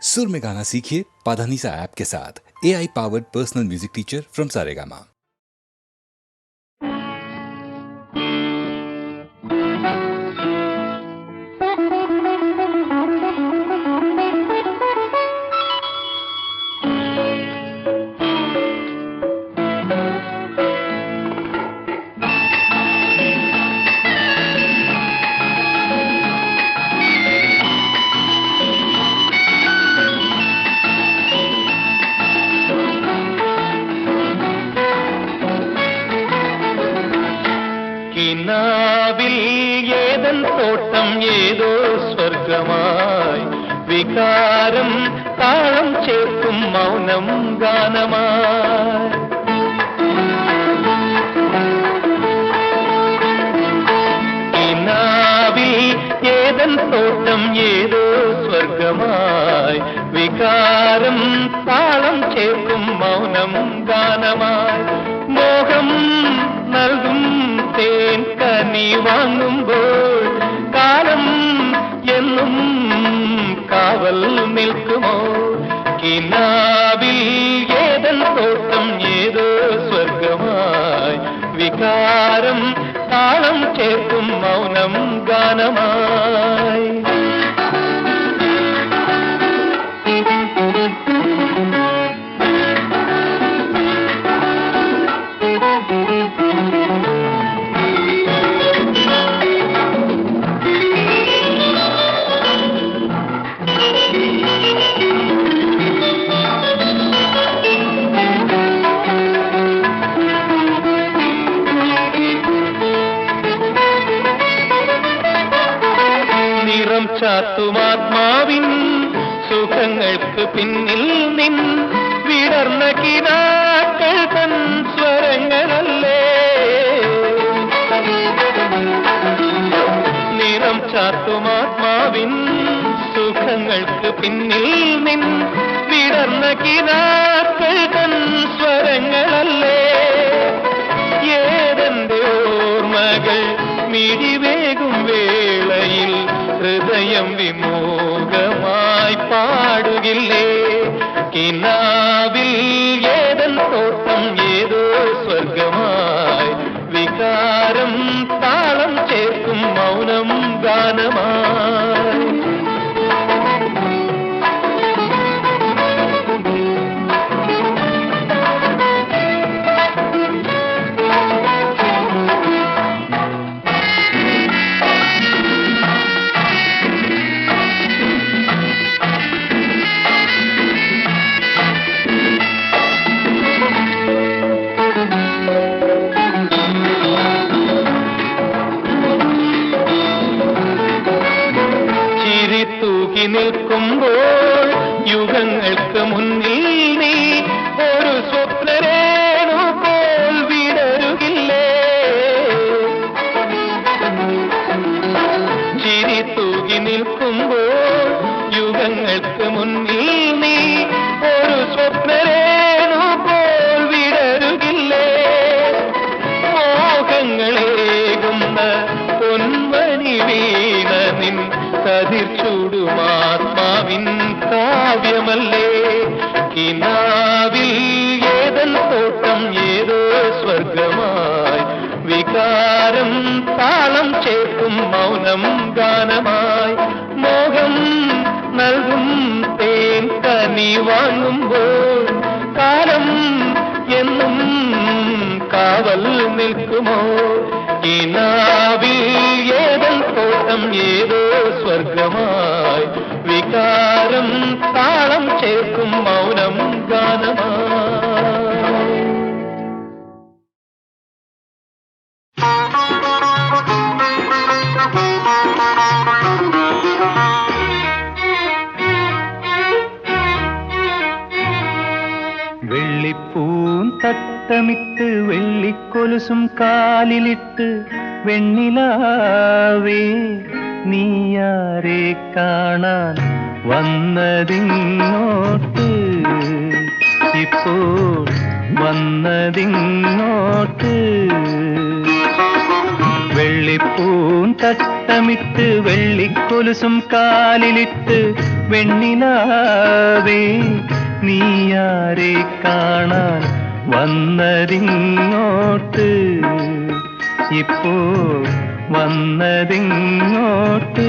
सुर में गाना सीखिए पाधानीसा ऐप के साथ। AI powered personal music teacher from Saregama. ഏതൻ തോട്ടം ഏതോ സ്വർഗമായി വികാരം താളം ചേർക്കും മൗനം ഗാനമായി കിനാവിൽ ഏതൻ തോട്ടം ഏതോ സ്വർഗമായി വികാരം താളം ചേർക്കും മൗനം ഗാനമായി മോഹം നൽകും തേൻ കനി വാങ്ങുമ്പോൾ കാലം എന്നും കാവൽ നിൽക്കുമോ കിനാവിൽ ഏതൻ തോട്ടം ഏതോ സ്വർഗമായി വികാരം താളം ചേർക്കും മൗനം ഗാനമായി ചാത്തുമാത്മാവിൻ സുഖങ്ങൾക്ക് പിന്നിൽ നിൻ വിടർന്ന കിനാക്കൾ തൻ സ്വരങ്ങളല്ലേ നിറം ചാത്തുമാത്മാവിൻ സുഖങ്ങൾക്ക് പിന്നിൽ നിൻ വിടർന്ന കിനാക്കൾ തൻ സ്വരങ്ങളല്ലേ ഏതെന്റെ ഓർമ്മകൾ മിഴിവേകും വേളയിൽ ഹൃദയം വിമോഹമായി പാടുകില്ലേ കിനാവിൽ ഏതൻ തോട്ടം ഏതോ സ്വർഗമായി വികാരം താളം ചേർക്കും മൗനം ഗാനമായി നിൽക്കുമ്പോൾ യുഗങ്ങൾക്ക് മുന്നിൽ നീ ഒരു സ്വപ്നരേണു പോൽ വിടരുകില്ലേ ചിരി തൂകി നിൽക്കുമ്പോൾ യുഗങ്ങൾക്ക് മുന്നിൽ നീ ഒരു സ്വപ്നരേണു പോൽ വിടരുകില്ലേ മോഹങ്ങളേകുന്ന പൊൻവനി വീണ നിൻ കതിർച്ചൂടുമാത്മാവിൻ കാവ്യമല്ലേ കിനാവിൽ ഏതൻ തോട്ടം ഏതോ സ്വർഗമായി വികാരം താളം ചേർക്കും മൗനം ഗാനമായി മോഹം നൽകും തേൻ കനി വാങ്ങുമ്പോൾ കാലം എന്നും കാവൽ നിൽക്കുമോ കിനാവിൽ ഏതൻ തോട്ടം ഏതോ സ്വർഗമായി വികാരം താളം ചേർക്കും മൗനം ഗാനമായി വെള്ളിപ്പൂൻ തട്ടമിട്ട് വെള്ളിക്കൊലുസും കാലിലിട്ട് വെണ്ണിലാവേ നീയാരെ കാണാൻ വന്നതിങ്ങോട്ട് ഇപ്പോൾ വന്നതിങ്ങോട്ട് വെള്ളിപ്പൂൻ തട്ടമിട്ട് വെള്ളിക്കൊലുസും കാലിലിട്ട് വെണ്ണിലാവേ നീയാരെ കാണാൻ വന്നതിങ്ങോട്ട്, ഇപ്പോ വന്നതിങ്ങോട്ട്.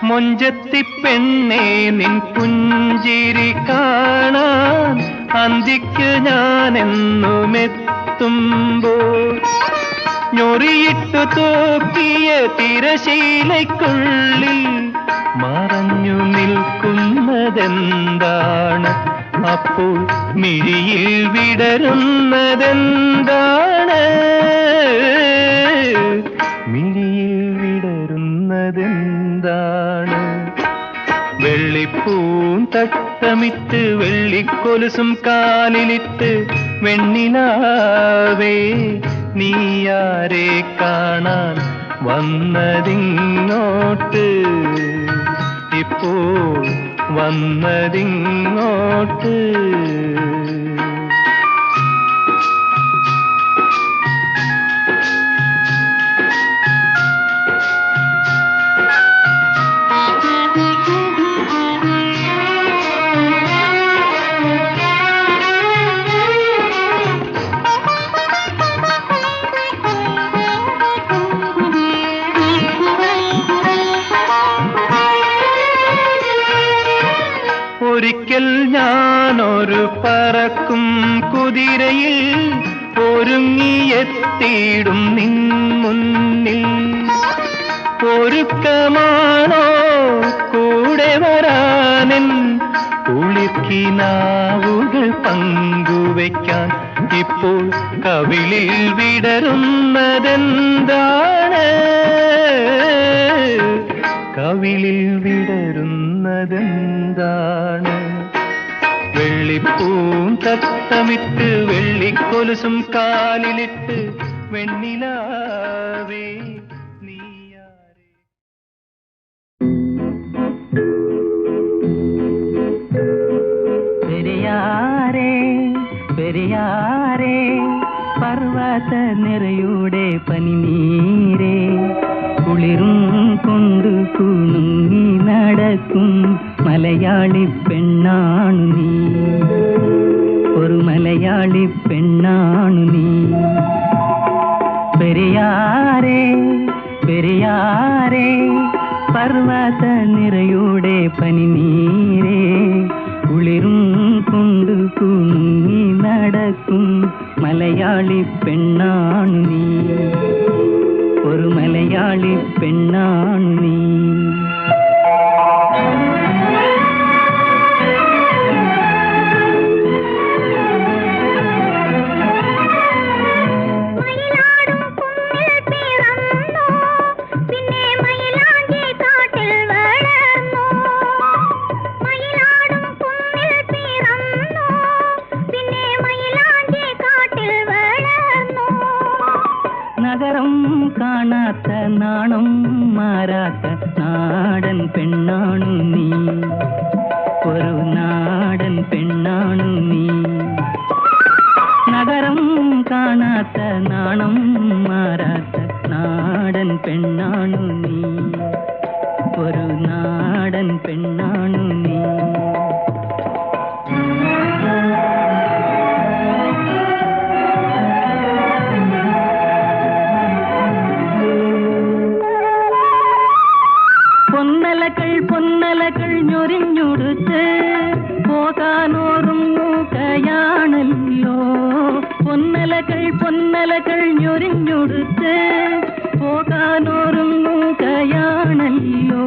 മൊഞ്ചത്തി പെണ്ണേ നിൻ പുഞ്ചിരി കാണാൻ അന്തിക്ക് ഞാനെന്നുമെത്തുമ്പോൾ, ഞൊറിയിട്ടു തോക്കിയ തിരശീലയ്ക്കുള്ളിൽ മറഞ്ഞു നിൽക്കുന്നതെന്താണ്? അപ്പോൾ മിഴിയിൽ വിടരുന്നതെന്താണ്? മിഴിയിൽ വിടരുന്നതെന്താണ്? വെള്ളിപ്പൂൻ തട്ടമിട്ട് വെള്ളിക്കൊലുസും കാലിലിട്ട് വെണ്ണിലാവേ നീയാരെ കാണാൻ വന്നതിങ്ങോട്ട്, ഇപ്പോൾ വന്നതിങ്ങോട്ട്. ഒരിക്കൽ ഞാനൊരു പറക്കും കുതിരയിൽ ഒരുങ്ങിയെത്തിയിടും നിൻ മുന്നിൽ, ഒരുക്കമാണോ കൂടെ വരാനെൻ കുളിർക്കിനാവുകൾ പങ്കുവയ്ക്കാൻ? ഇപ്പോൾ കവിളിൽ വിടരുന്നതെന്താണ്? കവിളിൽ വിടരുന്നതെന്താണ്? വെള്ളിപ്പൂം തട്ടമിട്ട് വെള്ളിക്കൊലുസും കാലിലിട്ട് വെണ്ണിലാവേ നീയാരെ. പെരിയാരേ പെരിയാരേ പർവ്വത നിറയുടെ പനിനീരേ, കുളിരും കൊണ്ടു കുണുങ്ങി നടക്കും മലയാളി പെണ്ണാണു നീ, ഒരു മലയാളി പെണ്ണാണു നീ. പെരിയാരേ പെരിയാരേ പർവ്വത നിറയുടെ പനിനീരേ, കുളിരും കൊണ്ടു കുണുങ്ങി നടക്കും മലയാളി പെണ്ണാണു നീ, ഒരു മലയാളി പെണ്ണാണു നീ. നഗരം കാണാത്ത നാണം മാറാത്ത നാടൻ പെണ്ണാണു നീ, ഒരു നാടൻ പെണ്ണാണു നീ. നഗരം കാണാത്ത നാണം മാറാത്ത നാടൻ പെണ്ണാണു നീ, ഒരു നാടൻ പെണ്ണാണു നീ. പൊന്നലകൾ ഞൊരിഞ്ഞുടുത്ത് പോകാനോറുങ്ങുകയാണല്ലോ, പൊന്നലകൾ ഞൊരിഞ്ഞുടുത്ത് പോകാനോറുങ്ങുകയാണല്ലോ.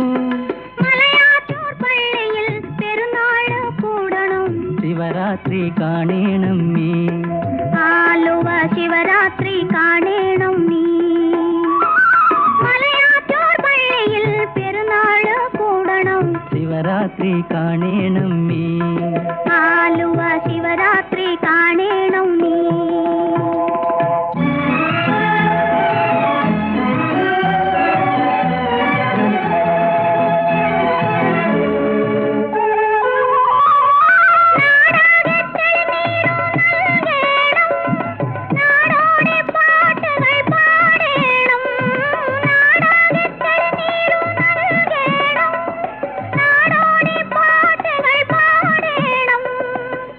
മലയാറ്റൂർ പള്ളിയിൽ പെരുന്നാൾ കൂടണം, ശിവരാത്രി കാണണം നീ, ആലുവ ശിവരാത്രി കാണണം നീ. ശിവരാത്രി കാണേണം നീ. ആലുവ ശിവരാത്രി കാണേണം നീ.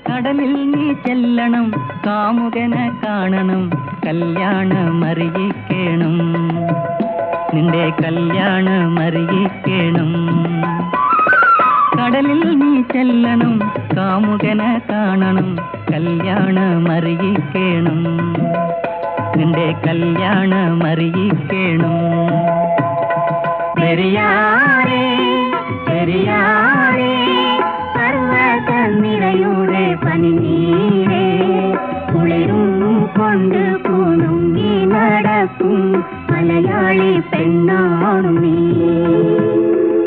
കടലിൽ നീ ചെല്ലണം, കാമുകനെ കാണണം, കല്യാണമറിയിക്കണം, നിന്റെ കല്യാണമറിയിക്കണം. കടലിൽ നീ ചെല്ലണം, കാമുകനെ കാണണം, കല്യാണമറിയിക്കണം, നിന്റെ കല്യാണമറിയിക്കണം. പെരിയാറേ പെരിയാറേ പർവ്വതനിരയുടെ പനിനീരേ, കുളിരും കൊണ്ട് പൂണുങ്ങി നടക്കും മലയാളി പെണ്ണാണു നീ,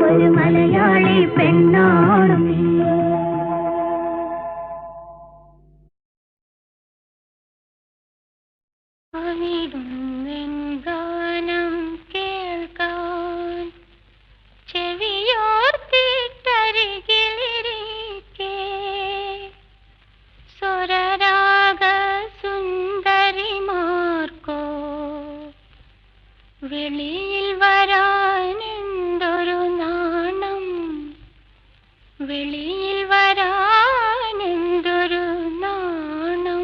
ഒരു മലയാളി പെണ്ണാണു നീ. ഗാനം കേൾക്കാൻ ചെവിയോർത്തിട്ടരികിലിരിക്കെ, സ്വരരാഗ സുന്ദരിമാർക്കോ വെളിയിൽ വരാനെന്തൊരു നാണം, വെളിയിൽ വരാനെന്തൊരു നാണം.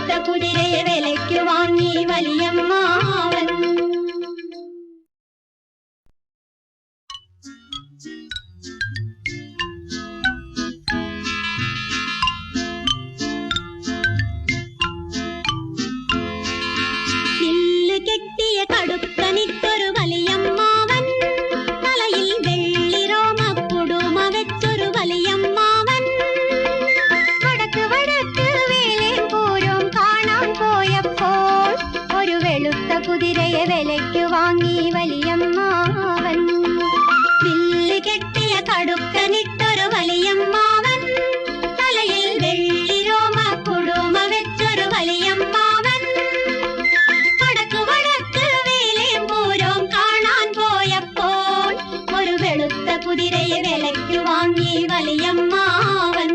വെളുത്ത കുതിരയെ വിലയ്ക്ക് വാങ്ങി വലിയമ്മാവൻ. കെട്ടിയ കടുക്കനിട്ടൊരു വലിയമ്മാവൻ, തലയിൽ വെള്ളിരോമ കുടുമ വെച്ചൊരു വലിയമ്മാവൻ. വടക്ക് വടക്ക് വേലേ പൂരം കാണാൻ പോയപ്പോൾ ഒരു വെളുത്ത കുതിരയെ വിലയ്ക്ക് വാങ്ങി വലിയമ്മാവൻ. വില്ല് കെട്ടിയ കടുക്കനിട്ടൊരു വലിയമ്മാവൻ, തലയിൽ വെള്ളിരോമ കുടുമ വെച്ചൊരു വലിയമ്മാവൻ. ഒരു വെളുത്ത കുതിരയെ വിലയ്ക്ക് വാങ്ങി വലിയമ്മാവൻ.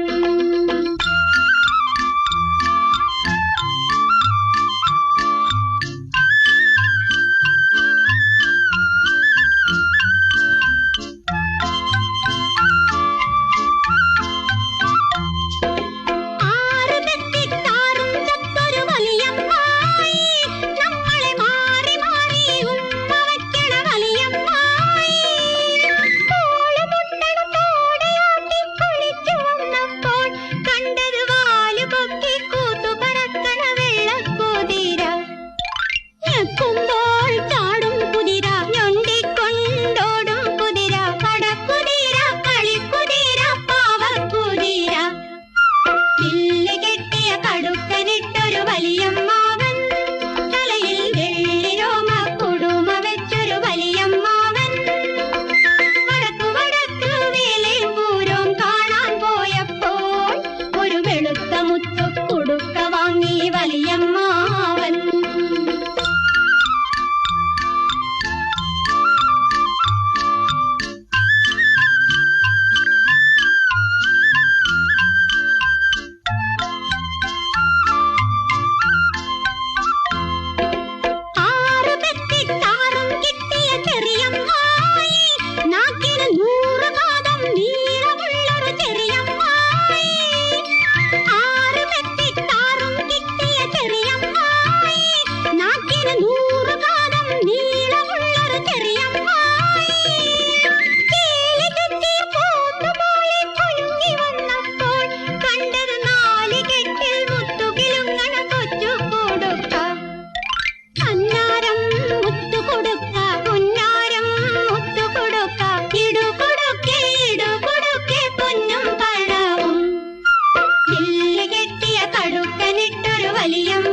കടുക്കനിട്ടൊരു വലിയ